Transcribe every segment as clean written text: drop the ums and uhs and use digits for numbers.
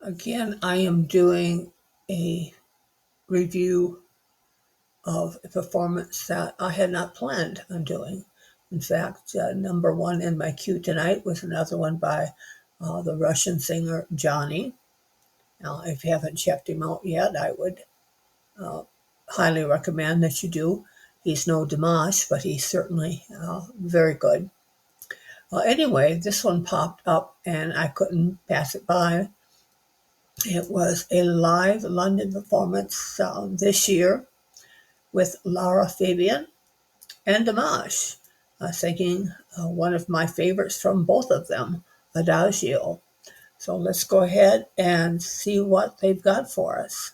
Again, I am doing a review of a performance that I had not planned on doing. In fact, number one in my queue tonight was another one by the Russian singer Johnny. Now, if you haven't checked him out yet, I would highly recommend that you do. He's no Dimash, but he's certainly very good. Anyway, this one popped up and I couldn't pass it by. It was a live London performance this year with Lara, Fabian, and Dimash singing one of my favorites from both of them, Adagio. So let's go ahead and see what they've got for us.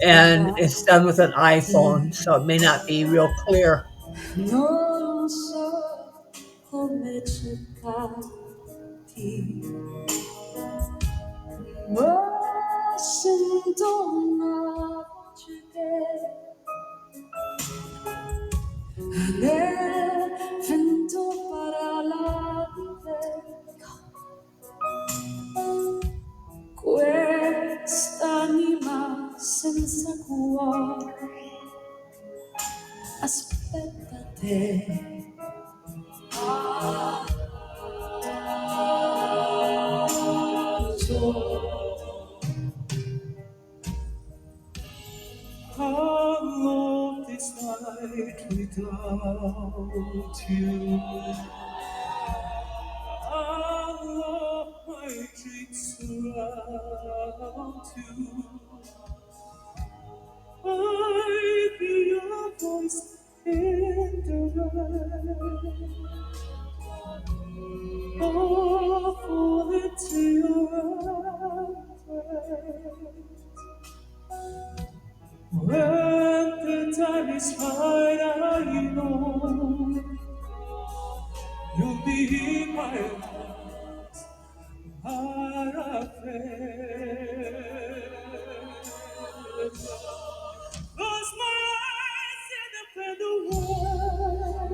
And it's done with an iPhone, so it may not be real clear. Non so come cercarti, ma sento una voce che nel vento paralante. Quest'anima senza cuore aspetta te. I love this night without you. I love my dreams around you. I hear your voice in the rain. Oh, fall into your embrace. When the time is right, I know you'll be in my arms, close my eyes and open the world.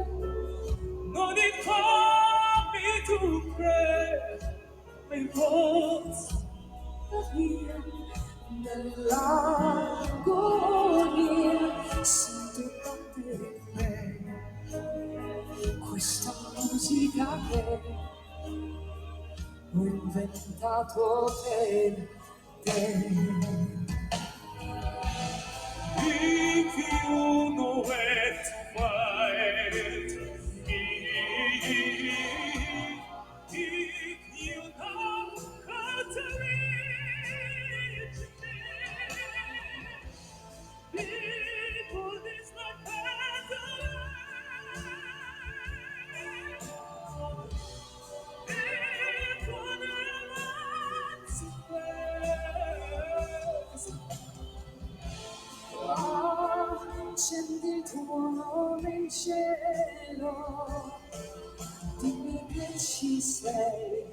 No need for me to pray. My voice here nell'agonia sento battere me. Questa musica che ho inventato per te. If you know where to find me, if you know how to reach me, people is not path accendi il tuo nome in cielo, dimmi che ci sei,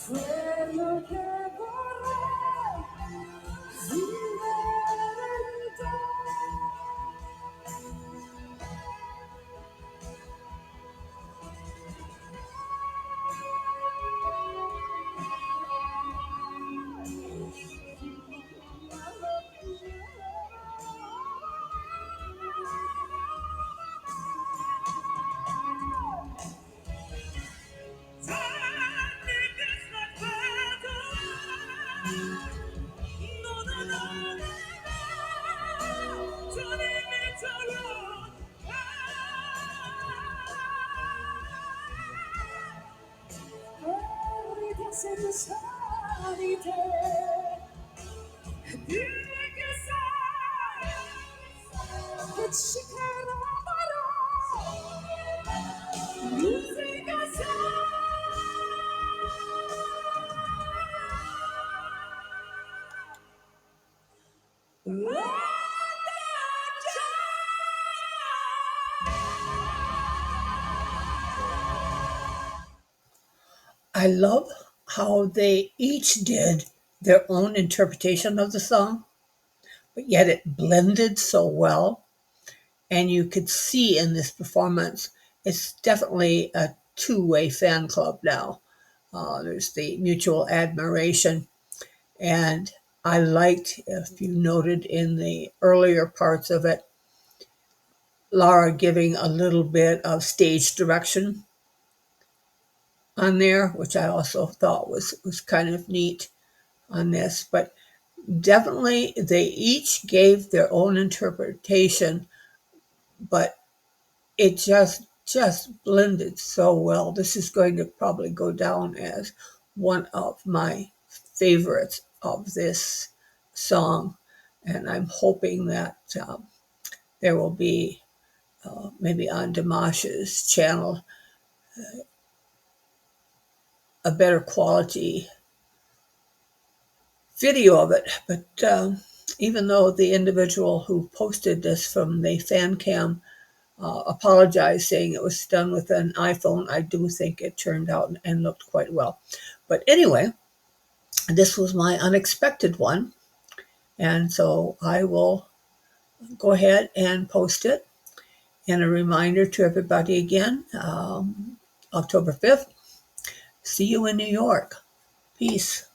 quello che vorrei vivere in te. Senza di te, dimmi che sai, che ci credo, musica sai. I love how they each did their own interpretation of the song. but yet it blended so well. And you could see in this performance, it's definitely a two-way fan club now. There's the mutual admiration. And I liked, if you noted in the earlier parts of it, Lara giving a little bit of stage direction on there, which I also thought was kind of neat on this. But definitely they each gave their own interpretation, but it just blended so well. This is going to probably go down as one of my favorites of this song, and I'm hoping that there will be maybe on Dimash's channel a better quality video of it. But even though the individual who posted this from the fan cam apologized, saying it was done with an iPhone, I do think it turned out and looked quite well. But anyway, this was my unexpected one, and so I will go ahead and post it. And a reminder to everybody again, October 5th, see you in New York. Peace.